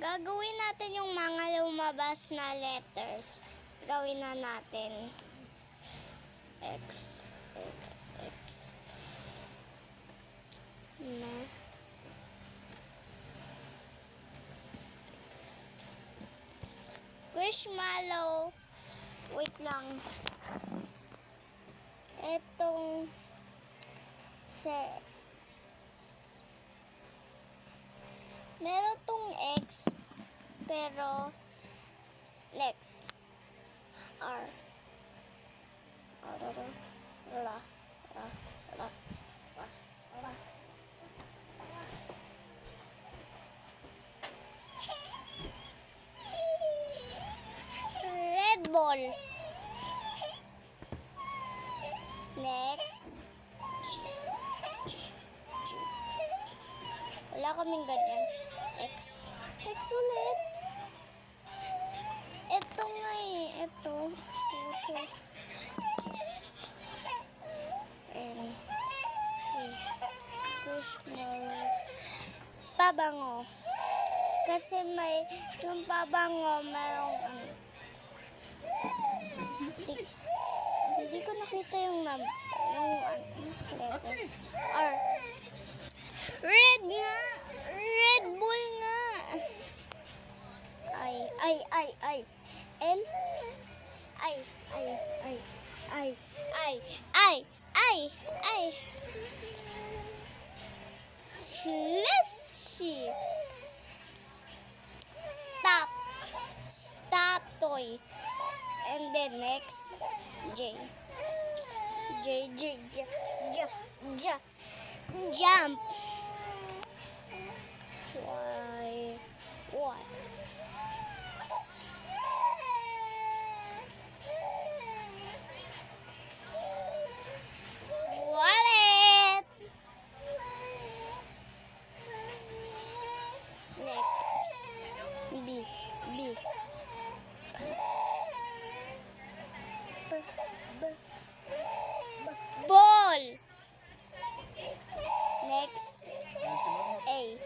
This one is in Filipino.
Gagawin natin yung mga lumabas na letters. Gawin na natin. X. Na. Squishmallow. Wait lang. Etong meron tong X pero next R red ball. Next wala kaming ganyan. X ulit. Ito nga eh. Ito. And pabango. Kasi may yung pabango merong hindi ko nakita yung letter. R. Red nga. Red bull nga. I. L. I. Slushy. Stop toy. And then next J. Jump. Y. Wallet. Next B. Ball. Next A.